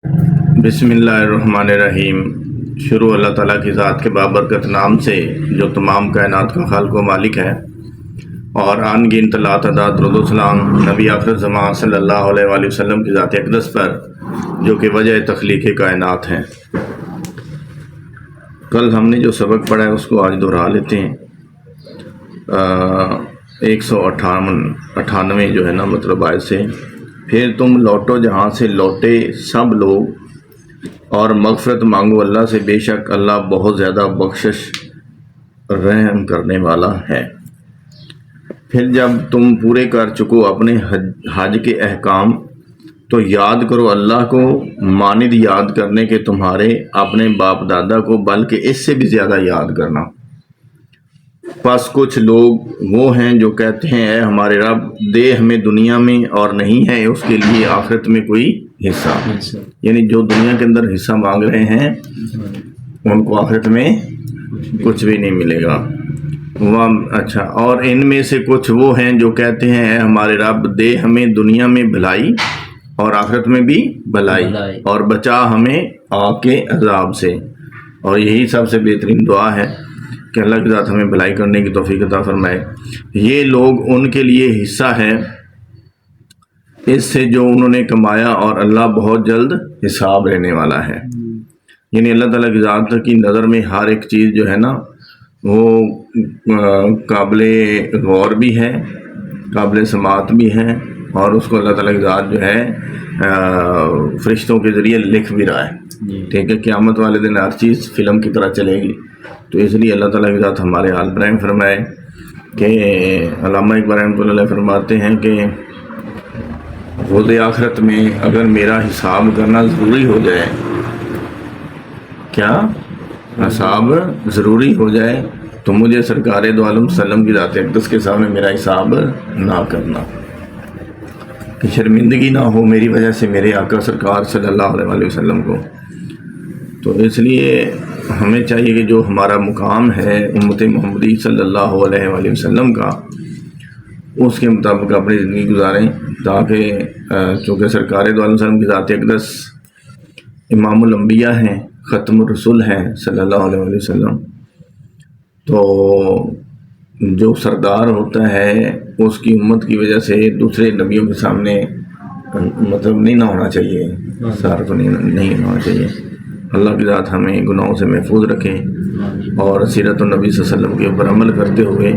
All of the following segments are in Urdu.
بسم اللہ الرحمن الرحیم۔ شروع اللہ تعالیٰ کی ذات کے بابرکت نام سے جو تمام کائنات کا خالق و مالک ہے، اور ان گنت لا تعداد درود و سلام نبی آخر زمان صلی اللہ علیہ وآلہ وسلم کی ذات اقدس پر جو کہ وجہ تخلیق کائنات ہیں۔ کل ہم نے جو سبق پڑھا ہے اس کو آج دہرا لیتے ہیں۔ 198 جو ہے نا مطلب آیت سے، پھر تم لوٹو جہاں سے لوٹے سب لوگ اور مغفرت مانگو اللہ سے، بے شک اللہ بہت زیادہ بخشش رحم کرنے والا ہے۔ پھر جب تم پورے کر چکو اپنے حج کے احکام تو یاد کرو اللہ کو مانند یاد کرنے کے تمہارے اپنے باپ دادا کو، بلکہ اس سے بھی زیادہ یاد کرنا۔ پس کچھ لوگ وہ ہیں جو کہتے ہیں اے ہمارے رب دے ہمیں دنیا میں اور نہیں ہے اس کے لیے آخرت میں کوئی حصہ، یعنی جو دنیا کے اندر حصہ مانگ رہے ہیں ان کو آخرت میں کچھ بھی نہیں ملے گا۔ اچھا، اور ان میں سے کچھ وہ ہیں جو کہتے ہیں اے ہمارے رب دے ہمیں دنیا میں بھلائی اور آخرت میں بھی بھلائی، اور بچا ہمیں آگ کے عذاب سے۔ اور یہی سب سے بہترین دعا ہے کہ اللہ کی ذات ہمیں بھلائی کرنے کی توفیق عطا فرمائے۔ یہ لوگ ان کے لیے حصہ ہے اس سے جو انہوں نے کمایا، اور اللہ بہت جلد حساب لینے والا ہے۔ یعنی اللہ تعالیٰ کی ذات کی نظر میں ہر ایک چیز جو ہے نا وہ قابل غور بھی ہے، قابل سماعت بھی ہے، اور اس کو اللہ تعالیٰ کی ذات جو ہے فرشتوں کے ذریعے لکھ بھی رہا ہے۔ ٹھیک ہے، قیامت والے دن ہر چیز فلم کی طرح چلے گی، تو اس لیے اللہ تعالیٰ کی ذات ہمارے حال برہم فرمائے کہ علامہ اقبال رحمۃ اللہ فرماتے ہیں کہ روز آخرت میں اگر میرا حساب کرنا ضروری ہو جائے، کیا حساب ضروری ہو جائے، تو مجھے سرکار دو عالم وسلم کی ذات اقدس کے سامنے میرا حساب نہ کرنا، کہ شرمندگی نہ ہو میری وجہ سے میرے آقا سرکار صلی اللہ علیہ وآلہ وسلم کو۔ تو اس لیے ہمیں چاہیے کہ جو ہمارا مقام ہے امت محمدی صلی اللہ علیہ وآلہ وسلم کا، اس کے مطابق اپنی زندگی گزاریں، تاکہ چونکہ سرکار دو عالم وسلم کی ذات اقدس امام الانبیاء ہیں، ختم الرسول ہیں صلی اللہ علیہ وآلہ وسلم، تو جو سردار ہوتا ہے اس کی امت کی وجہ سے دوسرے نبیوں کے سامنے مطلب نہیں نہ ہونا چاہیے، سار تو نہیں ہونا چاہیے۔ اللہ کی ذات ہمیں گناہوں سے محفوظ رکھے اور سیرت النبی صلی اللہ علیہ وسلم کے اوپر عمل کرتے ہوئے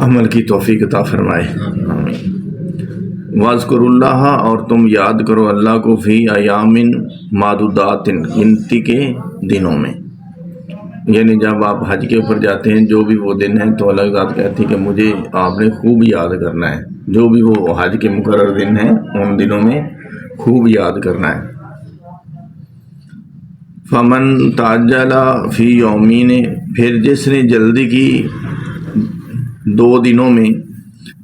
عمل کی توفیق عطا فرمائے، آمین۔ وَاذْكُرُوا اللَّهَ، اور تم یاد کرو اللہ کو، فی ایام معدودات، گنتی کے دنوں میں، یعنی جب آپ حج کے اوپر جاتے ہیں جو بھی وہ دن ہیں تو اللہ کی ذات کہتی ہے کہ مجھے آپ نے خوب یاد کرنا ہے، جو بھی وہ حج کے مقرر دن ہیں ان دنوں میں خوب یاد کرنا ہے۔ فمن تعجل فی یومین، پھر جس نے جلدی کی 2 دنوں میں،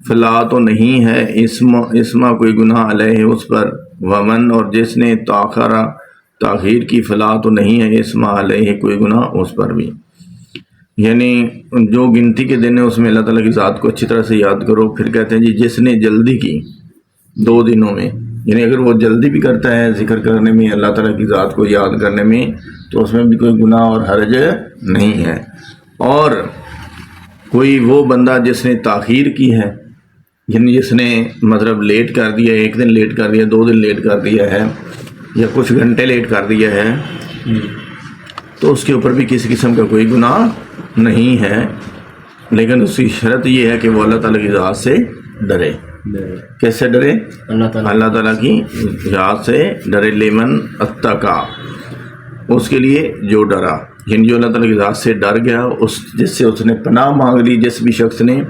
فلا تو نہیں ہے اسما کوئی گناہ علیہ اس پر، ومن اور جس نے تاخیر کی، فلا تو نہیں ہے اسما علیہ کوئی گناہ اس پر بھی۔ یعنی جو گنتی کے دن ہے اس میں اللہ تعالیٰ کی ذات کو اچھی طرح سے یاد کرو۔ پھر کہتے ہیں جی جس نے جلدی کی 2 دنوں میں، یعنی اگر وہ جلدی بھی کرتا ہے ذکر کرنے میں، اللہ تعالیٰ کی ذات کو یاد کرنے میں، تو اس میں بھی کوئی گناہ اور حرج نہیں ہے۔ اور کوئی وہ بندہ جس نے تاخیر کی ہے، یعنی جس نے مطلب لیٹ کر دیا، 1 دن لیٹ کر دیا، 2 دن لیٹ کر دیا ہے، یا کچھ گھنٹے لیٹ کر دیا ہے، تو اس کے اوپر بھی کسی قسم کا کوئی گناہ نہیں ہے، لیکن اس کی شرط یہ ہے کہ وہ اللہ تعالیٰ کی ذات سے ڈرے۔ کیسے ڈرے؟ اللہ تعالیٰ کی ذات سے ڈرے۔ لیمن اتقا، اس کے لیے جو ڈرا، یعنی جو اللہ تعالیٰ کی ذات سے ڈر گیا، جس سے اس نے پناہ مانگ لی جس بھی شخص نے،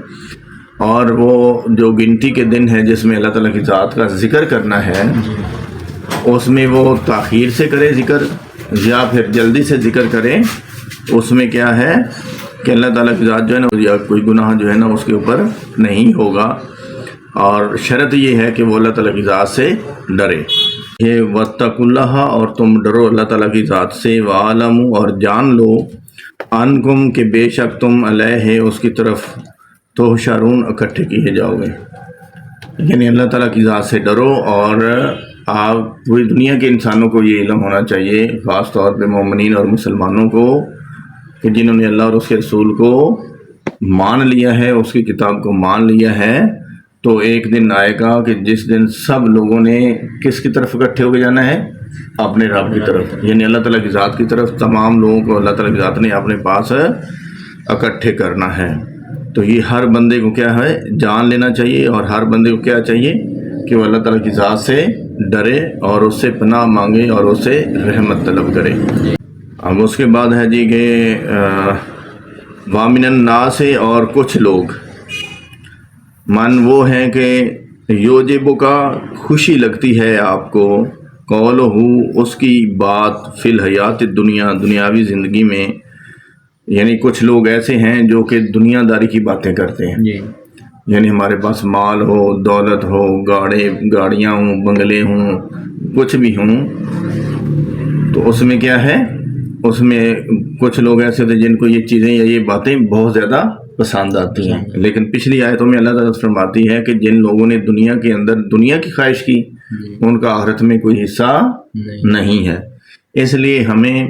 اور وہ جو گنتی کے دن ہے جس میں اللہ تعالیٰ کی ذات کا ذکر کرنا ہے، اس میں وہ تاخیر سے کرے ذکر یا پھر جلدی سے ذکر کرے، اس میں کیا ہے کہ اللہ تعالیٰ کی ذات جو ہے نا، یا کوئی گناہ جو ہے نا اس کے اوپر نہیں ہوگا، اور شرط یہ ہے کہ وہ اللہ تعالیٰ کی ذات سے ڈرے۔ یہ واتقوا اللہ، اور تم ڈرو اللہ تعالیٰ کی ذات سے، وَاعْلَمُوا، اور جان لو، انکم کہ بے شک تم علیہ اس کی طرف تحشرون اکٹھے کیے جاؤ گے۔ یعنی اللہ تعالیٰ کی ذات سے ڈرو اور آپ پوری دنیا کے انسانوں کو یہ علم ہونا چاہیے، خاص طور پہ مومنین اور مسلمانوں کو، کہ جنہوں نے اللہ اور اس کے رسول کو مان لیا ہے، اس کی کتاب کو مان لیا ہے، تو ایک دن آئے گا کہ جس دن سب لوگوں نے کس کی طرف اکٹھے ہو کے جانا ہے؟ اپنے رب کی طرف، یعنی اللہ تعالیٰ کی ذات کی طرف تمام لوگوں کو اللہ تعالیٰ کی ذات نے اپنے پاس اکٹھے کرنا ہے۔ تو یہ ہر بندے کو کیا ہے؟ جان لینا چاہیے، اور ہر بندے کو کیا چاہیے؟ کہ وہ اللہ تعالیٰ کی ذات سے ڈرے اور اس سے پناہ مانگے اور اس سے رحمت طلب کرے۔ اب اس کے بعد ہے جی کہ وَمِنَ النَّاسِ، اور کچھ لوگ، من وہ ہیں کہ یوجب کا خوشی لگتی ہے آپ کو، قولہ اس کی بات، فی الحیات الدنیا دنیاوی زندگی میں، یعنی کچھ لوگ ایسے ہیں جو کہ دنیا داری کی باتیں کرتے ہیں جی، یعنی ہمارے پاس مال ہو، دولت ہو، گاڑیاں ہوں، بنگلے ہوں، کچھ بھی ہوں، تو اس میں کیا ہے؟ اس میں کچھ لوگ ایسے ہوتے ہیں جن کو یہ چیزیں یا یہ باتیں بہت زیادہ پسند آتی ہیں، لیکن پچھلی آیتوں میں اللہ تعالیٰ فرماتی ہے کہ جن لوگوں نے دنیا کے اندر دنیا کی خواہش کی، ان کا آخرت میں کوئی حصہ نہیں ہے۔ اس لیے ہمیں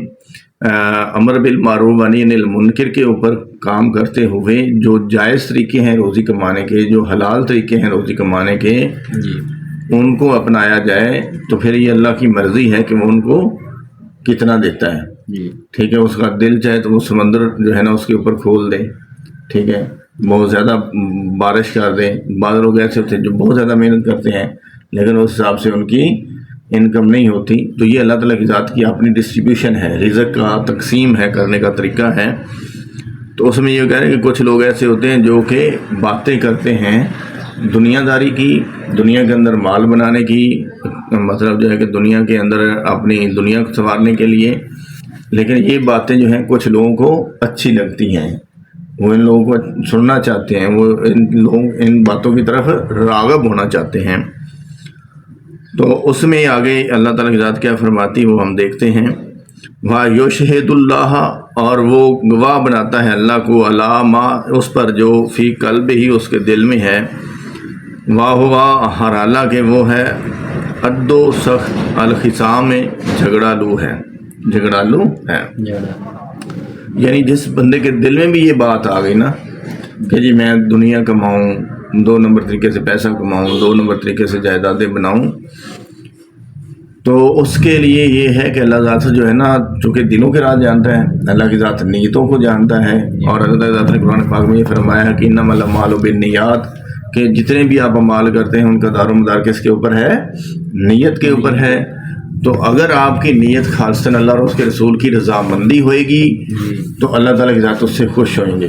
امر بالمعروف و نہی عن المنکر کے اوپر کام کرتے ہوئے جو جائز طریقے ہیں روزی کمانے کے، جو حلال طریقے ہیں روزی کمانے کے، ان کو اپنایا جائے، تو پھر یہ اللہ کی مرضی ہے کہ وہ ان کو کتنا دیتا ہے۔ ٹھیک ہے، اس کا دل چاہے تو وہ سمندر جو ہے نا اس کے اوپر کھول دے، ٹھیک ہے، بہت زیادہ بارش کر دے۔ بعض لوگ ایسے ہوتے ہیں جو بہت زیادہ محنت کرتے ہیں لیکن اس حساب سے ان کی انکم نہیں ہوتی، تو یہ اللہ تعالیٰ کی ذات کی اپنی ڈسٹریبیوشن ہے، رزق کا تقسیم ہے، کرنے کا طریقہ ہے۔ تو اس میں یہ کہہ رہے ہیں کہ کچھ لوگ ایسے ہوتے ہیں جو کہ باتیں کرتے ہیں دنیا داری کی، دنیا کے اندر مال بنانے کی، مطلب جو ہے کہ دنیا کے اندر اپنی دنیا کو سنوارنے کے لیے، لیکن یہ باتیں جو ہیں کچھ لوگوں کو اچھی لگتی ہیں، وہ ان لوگوں کو سننا چاہتے ہیں، وہ ان باتوں کی طرف راغب ہونا چاہتے ہیں۔ تو اس میں آگے اللہ تعالیٰ کی ذات کیا فرماتی وہ ہم دیکھتے ہیں۔ وَيُشْهِدُ اللَّهَ، اور وہ گواہ بناتا ہے اللہ کو، عَلَىٰ مَا، اس پر جو فی قلب ہی اس کے دل میں ہے، وَهُوَ، ہر حالہ کہ وہ ہے، عَدُّ سخت، الخصام، جھگڑالو ہے، جھگڑالو ہے۔ یعنی جس بندے کے دل میں بھی یہ بات آ گئی نا کہ جی میں دنیا کماؤں، 2 نمبر طریقے سے پیسہ کماؤں، 2 نمبر طریقے سے جائیدادیں بناؤں، تو اس کے لیے یہ ہے کہ اللہ ذات جو ہے نا، چونکہ دلوں کے راز جانتا ہے، اللہ کی ذات نیتوں کو جانتا ہے، اور اللہ ذات نے قرآن پاک میں یہ فرمایا ہے کہ انما الاعمال بالنیات، کہ جتنے بھی آپ اعمال کرتے ہیں ان کا دار و مدار کس کے اوپر ہے؟ نیت کے اوپر ہے۔ تو اگر آپ کی نیت خالصاً اللہ اور اس کے رسول کی رضامندی ہوئے گی تو اللہ تعالیٰ کی ذات اس سے خوش ہوئیں گے،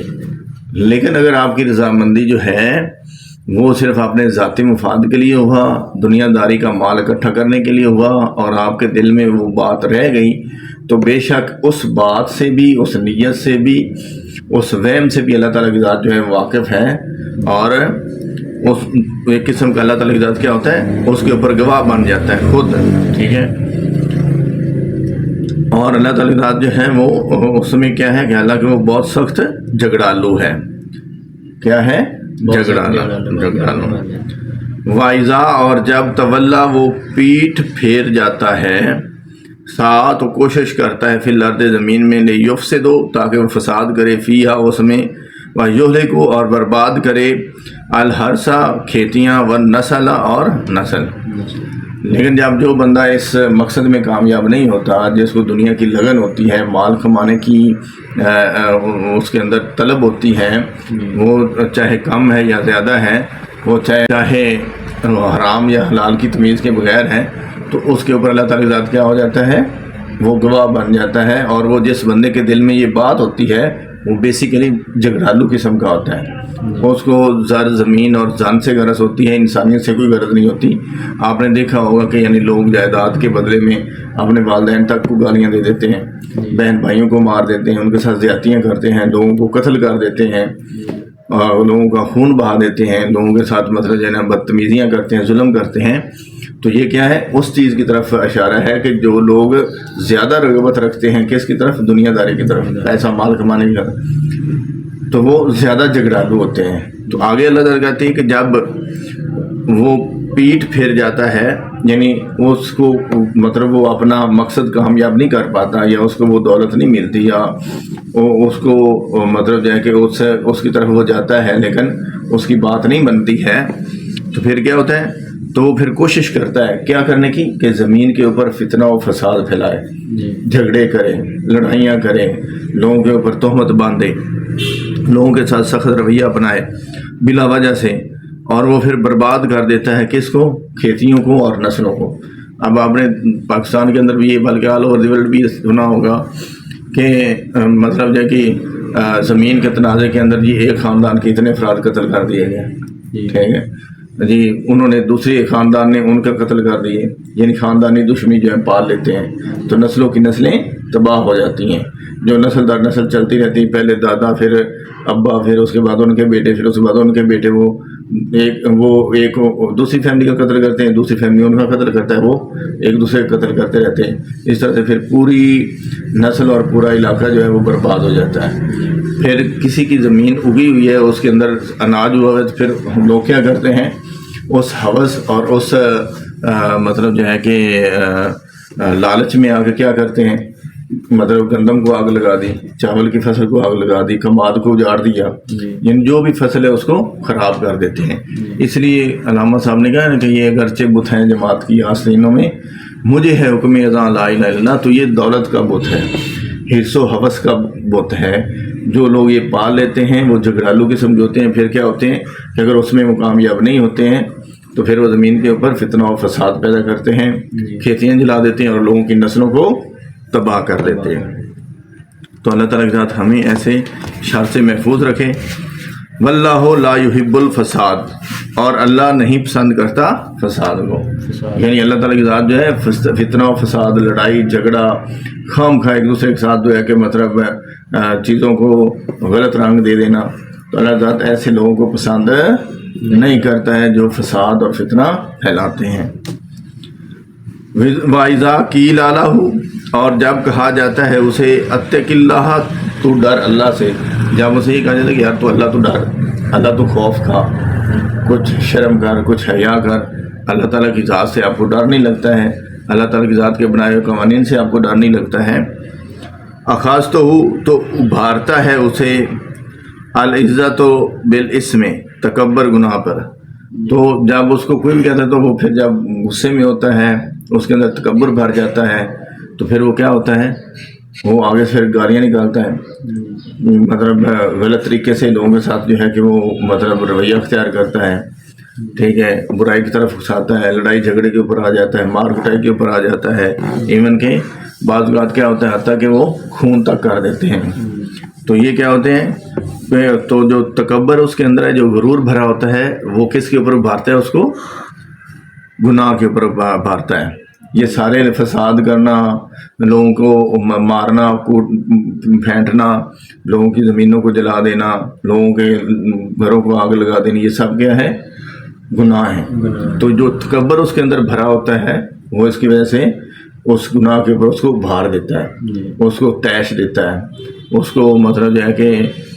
لیکن اگر آپ کی رضامندی جو ہے وہ صرف اپنے ذاتی مفاد کے لیے ہوا، دنیا داری کا مال اکٹھا کرنے کے لیے ہوا، اور آپ کے دل میں وہ بات رہ گئی، تو بے شک اس بات سے بھی، اس نیت سے بھی، اس وہم سے بھی اللہ تعالیٰ کی ذات جو ہے واقف ہے، اور اس ایک قسم کا اللہ تعالیٰ کی ذات کیا ہوتا ہے؟ اس کے اوپر گواہ بن جاتا ہے خود، ٹھیک ہے۔ اور اللہ تعالیٰ کی ذات جو ہے وہ اس میں کیا ہے کہ حالانکہ وہ بہت سخت جھگڑالو ہے، کیا ہے؟ جھگڑالو۔ وائزا، اور جب تولا وہ پیٹھ پھیر جاتا ہے، ساتھ وہ کوشش کرتا ہے فی الارض زمین میں، لیفسدو تاکہ وہ فساد کرے، فیہا اس میں، ویہلکو اور برباد کرے، الحرث کھیتیاں، والنسل اور نسل۔ لیکن جب جو بندہ اس مقصد میں کامیاب نہیں ہوتا، جس کو دنیا کی لگن ہوتی ہے، مال کمانے کی اس کے اندر طلب ہوتی ہے، وہ چاہے کم ہے یا زیادہ ہے، وہ چاہے حرام یا حلال کی تمیز کے بغیر ہے، تو اس کے اوپر اللہ تعالیٰ کی ذات کیا ہو جاتا ہے؟ وہ گواہ بن جاتا ہے۔ اور وہ جس بندے کے دل میں یہ بات ہوتی ہے وہ بیسیکلی جھگڑالو قسم کا ہوتا ہے، اس کو زر زمین اور جان سے غرض ہوتی ہے، انسانیت سے کوئی غرض نہیں ہوتی۔ آپ نے دیکھا ہوگا کہ یعنی لوگ جائیداد کے بدلے میں اپنے والدین تک کو گالیاں دے دیتے ہیں، بہن بھائیوں کو مار دیتے ہیں، ان کے ساتھ زیادتیاں کرتے ہیں، لوگوں کو قتل کر دیتے ہیں، اور لوگوں کا خون بہا دیتے ہیں، لوگوں کے ساتھ مطلب جو ہے نا بدتمیزیاں کرتے ہیں، ظلم کرتے ہیں۔ تو یہ کیا ہے؟ اس چیز کی طرف اشارہ ہے کہ جو لوگ زیادہ رغبت رکھتے ہیں کس کی طرف؟ دنیا داری کی طرف، پیسہ مال کمانے کی طرف، تو وہ زیادہ جھگڑالو ہوتے ہیں۔ تو آگے اللہ تعالیٰ کہتے ہیں کہ جب وہ پیٹ پھر جاتا ہے، یعنی اس کو مطلب وہ اپنا مقصد کامیاب نہیں کر پاتا، یا اس کو وہ دولت نہیں ملتی، یا اس کو مطلب جو ہے کہ اس کی طرف وہ جاتا ہے لیکن اس کی بات نہیں بنتی ہے، تو پھر کیا ہوتا ہے؟ تو وہ پھر کوشش کرتا ہے کیا کرنے کی کہ زمین کے اوپر فتنہ و فساد پھیلائے، جھگڑے کرے، لڑائیاں کرے، لوگوں کے اوپر تہمت باندھے، لوگوں کے ساتھ سخت رویہ اپنائے بلا وجہ سے، اور وہ پھر برباد کر دیتا ہے کس کو؟ کھیتیوں کو اور نسلوں کو۔ اب آپ نے پاکستان کے اندر بھی یہ، بلکہ آل اوور دی ورلڈ بھی سنا ہوگا کہ مطلب جو ہے کہ زمین کے تنازع کے اندر یہ ایک خاندان کے اتنے افراد قتل کر دیے گئے، ٹھیک ہے جی، انہوں نے دوسرے خاندان نے ان کا قتل کر دیے، یعنی خاندانی دشمنی جو ہے پال لیتے ہیں، تو نسلوں کی نسلیں تباہ ہو جاتی ہیں، جو نسل در نسل چلتی رہتی ہیں، پہلے دادا، پھر ابا، پھر اس کے بعد ان کے بیٹے، پھر اس کے بعد ان کے بیٹے، وہ ایک دوسری فیملی کا قتل کرتے ہیں، دوسری فیملی ان کا قتل کرتا ہے، وہ ایک دوسرے کا قتل کرتے رہتے ہیں، اس طرح سے پھر پوری نسل اور پورا علاقہ جو ہے وہ برباد ہو جاتا ہے۔ پھر کسی کی زمین اگی ہوئی ہے، اس کے اندر اناج ہوا ہے، تو پھر ہم لوگ کیا کرتے ہیں؟ اس ہوس اور اس مطلب جو ہے کہ لالچ میں آ کے کیا کرتے ہیں؟ مطلب گندم کو آگ لگا دی، چاول کی فصل کو آگ لگا دی، کماد کو اجاڑ دیا، یعنی جو بھی فصل ہے اس کو خراب کر دیتے ہیں۔ اس لیے علامہ صاحب نے کہا نا کہ یہ اگرچہ بت ہیں جماعت کی آستینوں میں، مجھے ہے حکم اذاں لا الہ الا اللہ، تو یہ دولت کا بت ہے، حرص و حوث کا بت ہے۔ جو لوگ یہ پال لیتے ہیں وہ جھگڑالو قسم کے ہوتے ہیں، پھر کیا ہوتے ہیں کہ اگر اس میں وہ کامیاب نہیں ہوتے ہیں تو پھر وہ زمین کے اوپر فتنہ و فساد پیدا کرتے ہیں، کھیتیاں جلا دیتے ہیں اور لوگوں کی نسلوں کو تباہ کر دیتے ہیں۔ تو اللہ تعالیٰ کے ساتھ ہمیں ایسے شر سے محفوظ رکھے۔ واللہ لا یحب الفساد، اور اللہ نہیں پسند کرتا فساد کو، یعنی اللہ تعالیٰ کی ذات جو ہے فتنہ و فساد، لڑائی جھگڑا، خام خواہ ایک دوسرے کے ساتھ جو ہے کہ مطلب چیزوں کو غلط رنگ دے دینا، تو اللہ ذات ایسے لوگوں کو پسند نہیں کرتا ہے جو فساد اور فتنہ پھیلاتے ہیں۔ وَإِذَا قِيلَ لَهُ، اور جب کہا جاتا ہے اسے اتق اللہ، تو ڈر اللہ سے، جب اسے یہ کہا جاتا ہے کہ یار تو اللہ تو ڈر، اللہ تو خوف کھا، کچھ شرم کر، کچھ حیا کر، اللہ تعالیٰ کی ذات سے آپ کو ڈر نہیں لگتا ہے، اللہ تعالیٰ کی ذات کے بنائے ہوئے قوانین سے آپ کو ڈر نہیں لگتا ہے۔ اخاذ تو ابھارتا ہے اسے العزت بالاسم، تکبر گناہ پر، تو جب اس کو کوئی بھی کہتا ہے تو وہ پھر جب غصے میں ہوتا ہے، اس کے اندر تکبر بھر جاتا ہے، تو پھر وہ کیا ہوتا ہے؟ وہ آگے سے گالیاں نکالتا ہے، مطلب غلط طریقے سے لوگوں کے ساتھ جو ہے کہ وہ مطلب رویہ اختیار کرتا ہے، ٹھیک ہے، برائی کی طرف اکساتا ہے، لڑائی جھگڑے کے اوپر آ جاتا ہے، مار کٹائی کے اوپر آ جاتا ہے، ایون کہ بعض اوقات کیا ہوتا ہے حتیٰ کہ وہ خون تک کر دیتے ہیں۔ تو یہ کیا ہوتے ہیں؟ تو جو تکبر اس کے اندر ہے، جو غرور بھرا ہوتا ہے، وہ کس کے اوپر ابھارتا ہے؟ اس کو گناہ کے اوپر ابھارتا ہے۔ یہ سارے فساد کرنا، لوگوں کو مارنا، پھینٹنا، لوگوں کی زمینوں کو جلا دینا، لوگوں کے گھروں کو آگ لگا دینی، یہ سب کیا ہے؟ گناہ ہے۔ تو جو تکبر اس کے اندر بھرا ہوتا ہے وہ اس کی وجہ سے اس گناہ کے اوپر اس کو ابھار دیتا ہے، اس کو تیش دیتا ہے، اس کو مطلب جو ہے کہ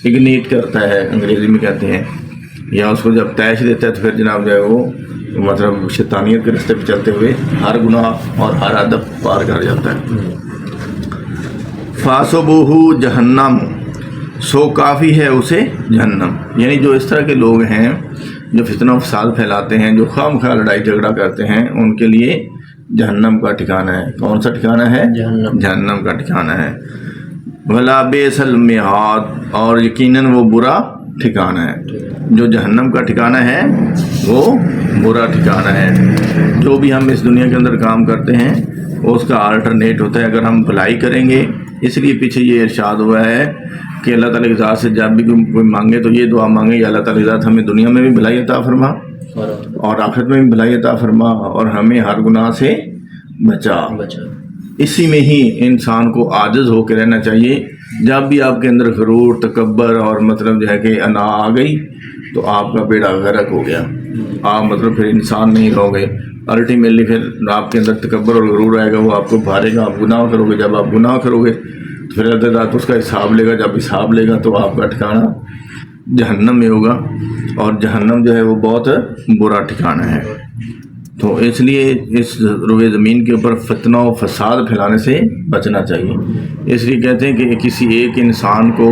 اگنیٹ کرتا ہے، انگریزی میں کہتے ہیں، یا اس کو جب تیش دیتا ہے تو پھر جناب جو ہے وہ مطلب شیطانیت کے راستے پہ چلتے ہوئے ہر گناہ اور ہر ادب پار کر جاتا ہے۔ فَحَسْبُهُ جہنم، سو کافی ہے اسے جہنم، یعنی جو اس طرح کے لوگ ہیں جو فتنہ و فساد پھیلاتے ہیں، جو خام خواہ لڑائی جھگڑا کرتے ہیں، ان کے لیے جہنم کا ٹھکانہ ہے۔ کون سا ٹھکانہ ہے؟ جہنم کا ٹھکانہ ہے۔ وَلَا بِئْسَ الْمِہَادُ، اور یقیناً وہ برا ٹھکانہ ہے، جو جہنم کا ٹھکانہ ہے وہ برا ٹھکانہ ہے۔ جو بھی ہم اس دنیا کے اندر کام کرتے ہیں اس کا آلٹرنیٹ ہوتا ہے، اگر ہم بھلائی کریں گے، اس لیے پیچھے یہ ارشاد ہوا ہے کہ اللہ تعالیٰ کی ذات سے جب بھی کوئی مانگے تو یہ دعا مانگے، یا اللہ تعالیٰ کی ذات ہمیں دنیا میں بھی بھلائی عطا فرما اور آخرت میں بھی بھلائی عطا فرما، اور ہمیں ہر گناہ سے بچا۔ اسی میں ہی انسان کو عاجز ہو کے رہنا چاہیے۔ جب بھی آپ کے اندر غرور، تکبر اور مطلب جو ہے کہ انا آ گئی تو آپ کا بیڑا غرق ہو گیا، آپ مطلب پھر انسان نہیں رہو گے۔ الٹیمیٹلی پھر آپ کے اندر تکبر اور غرور آئے گا، وہ آپ کو بھارے گا، آپ گناہ کرو گے۔ جب آپ گناہ کرو گے تو پھر اللہ تعالیٰ اس کا حساب لے گا، جب حساب لے گا تو آپ کا ٹھکانہ جہنم میں ہوگا، اور جہنم جو ہے وہ بہت برا ٹھکانہ ہے۔ تو اس لیے اس روئے زمین کے اوپر فتنہ و فساد پھیلانے سے بچنا چاہیے۔ اس لیے کہتے ہیں کہ کسی ایک انسان کو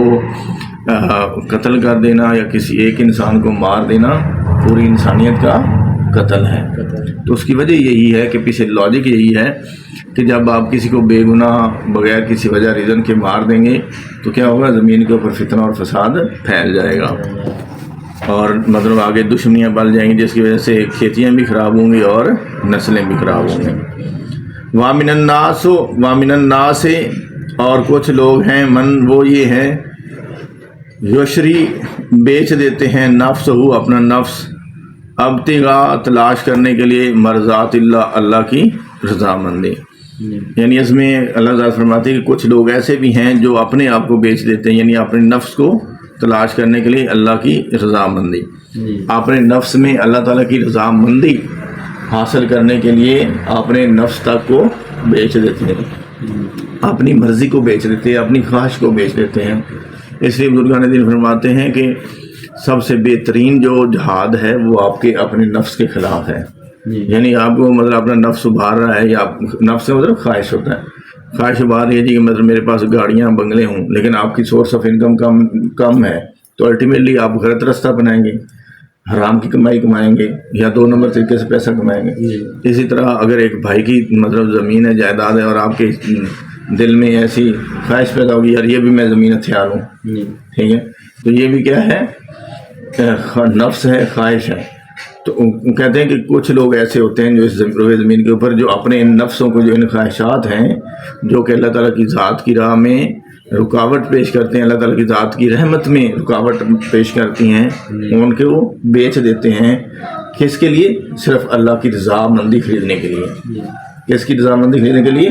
قتل کر دینا یا کسی ایک انسان کو مار دینا پوری انسانیت کا قتل ہے۔ تو اس کی وجہ یہی ہے کہ پیچھے لاجک یہی ہے کہ جب آپ کسی کو بے گناہ بغیر کسی وجہ ریزن کے مار دیں گے تو کیا ہوگا، زمین کے اوپر فتنہ اور فساد پھیل جائے گا، اور مطلب آگے دشمنیاں بڑھ جائیں گی، جس کی وجہ سے کھیتیاں بھی خراب ہوں گی اور نسلیں بھی خراب ہوں گی۔ وَمِنَ النَّاسِ اور کچھ لوگ ہیں، من وہ یہ ہے، یشری بیچ دیتے ہیں، نفس ہو اپنا نفس، ابتغاء تلاش کرنے کے لیے، مرضات اللہ اللہ کی رضامندی۔ یعنی اس میں اللہ تعالیٰ فرماتے ہیں کہ کچھ لوگ ایسے بھی ہیں جو اپنے آپ کو بیچ دیتے ہیں، یعنی اپنے نفس کو تلاش کرنے کے لیے اللہ کی رضامندی، اپنے نفس میں اللہ تعالیٰ کی رضامندی حاصل کرنے کے لیے اپنے نفس تک کو بیچ دیتے ہیں، اپنی مرضی کو بیچ دیتے ہیں، اپنی خواہش کو بیچ دیتے ہیں۔ اس لیے بزرگان دین فرماتے ہیں کہ سب سے بہترین جو جہاد ہے وہ آپ کے اپنے نفس کے خلاف ہے۔ یعنی آپ کو مطلب اپنا نفس ابھار رہا ہے، یا نفس سے مطلب خواہش ہوتا ہے، خواہش ابھار رہی ہے جی کہ مطلب میرے پاس گاڑیاں بنگلے ہوں، لیکن آپ کی سورس آف انکم کم ہے، تو الٹیمیٹلی آپ غلط راستہ بنائیں گے، حرام کی کمائی کمائیں گے، یا 2 نمبر طریقے سے پیسہ کمائیں گے۔ اسی طرح اگر ایک بھائی کی مطلب زمین ہے، جائیداد ہے، اور آپ کے دل میں ایسی خواہش پیدا ہوگی یار یہ بھی میں زمین ہتھیار ہوں، ٹھیک ہے، تو یہ بھی کیا ہے، نفس ہے، خواہش ہے۔ تو کہتے ہیں کہ کچھ لوگ ایسے ہوتے ہیں جو اس روئے زمین کے اوپر جو اپنے ان نفسوں کو، جو ان خواہشات ہیں جو کہ اللہ تعالیٰ کی ذات کی راہ میں رکاوٹ پیش کرتے ہیں، اللہ تعالیٰ کی ذات کی رحمت میں رکاوٹ پیش کرتی ہیں، ان کے وہ بیچ دیتے ہیں۔ کس کے لیے؟ صرف اللہ کی رضامندی خریدنے کے لیے۔ کس کی رضامندی خریدنے کے لیے؟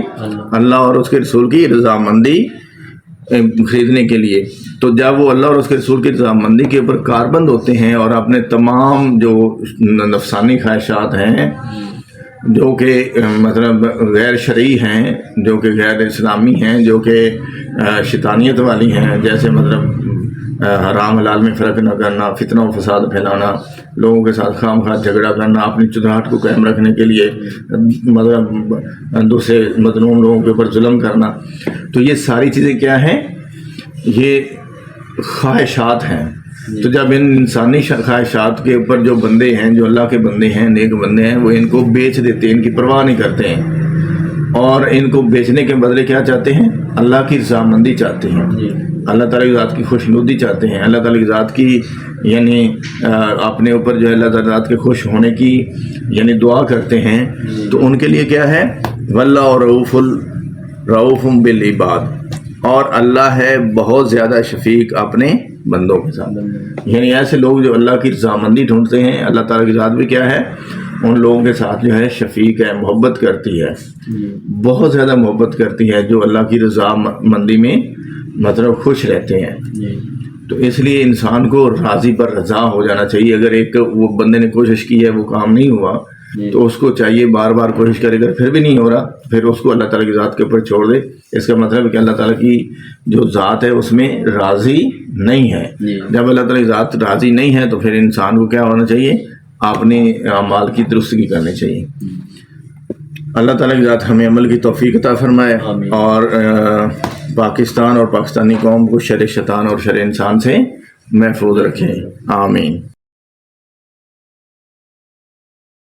اللہ اور اس کے رسول کی رضامندی خریدنے کے لیے۔ تو جب وہ اللہ اور اس کے رسول کی رضامندی کے اوپر کاربند ہوتے ہیں اور اپنے تمام جو نفسانی خواہشات ہیں جو کہ مطلب غیر شرعی ہیں، جو کہ غیر اسلامی ہیں، جو کہ شیطانیت والی ہیں، جیسے مطلب حرام حلال میں فرق نہ کرنا، فتنہ و فساد پھیلانا، لوگوں کے ساتھ خام خواہ جھگڑا کرنا، اپنی چدراہٹ کو قائم رکھنے کے لیے مطلب دوسرے مظلوم لوگوں کے اوپر ظلم کرنا، تو یہ ساری چیزیں کیا ہیں؟ یہ خواہشات ہیں۔ تو جب ان انسانی خواہشات کے اوپر جو بندے ہیں، جو اللہ کے بندے ہیں، نیک بندے ہیں، وہ ان کو بیچ دیتے ہیں، ان کی پرواہ نہیں کرتے ہیں، اور ان کو بیچنے کے بدلے کیا چاہتے ہیں؟ اللہ کی رضامندی چاہتے ہیں، اللہ تعالیٰ کی ذات کی خوشنودی چاہتے ہیں، اللہ تعالیٰ کی ذات کی یعنی اپنے اوپر جو ہے اللہ تعالیٰ ذات کے خوش ہونے کی یعنی دعا کرتے ہیں۔ تو ان کے لیے کیا ہے؟ واللہ رؤوف بالعباد، اور اللہ ہے بہت زیادہ شفیق اپنے بندوں کے ساتھ۔ یعنی ایسے لوگ جو اللہ کی رضامندی ڈھونڈتے ہیں، اللہ تعالیٰ کی ذات بھی کیا ہے؟ ان لوگوں کے ساتھ جو ہے شفیق ہے، محبت کرتی ہے، بہت زیادہ محبت کرتی ہے، جو اللہ کی رضامندی میں مطلب خوش رہتے ہیں۔ تو اس لیے انسان کو راضی پر رضا ہو جانا چاہیے۔ اگر ایک وہ بندے نے کوشش کی ہے، وہ کام نہیں ہوا، تو اس کو چاہیے بار بار کوشش کرے، اگر پھر بھی نہیں ہو رہا پھر اس کو اللہ تعالیٰ کی ذات کے اوپر چھوڑ دے۔ اس کا مطلب ہے کہ اللہ تعالیٰ کی جو ذات ہے اس میں راضی نہیں ہے۔ جب اللہ تعالیٰ کی ذات راضی نہیں ہے تو پھر انسان کو کیا ہونا چاہیے؟ اپنے اعمال کی درستگی کرنی چاہیے۔ اللہ تعالیٰ کی ذات ہمیں عمل کی توفیق عطا فرمائے، اور پاکستان اور پاکستانی قوم کو شر شیطان اور شر انسان سے محفوظ رکھیں، آمین۔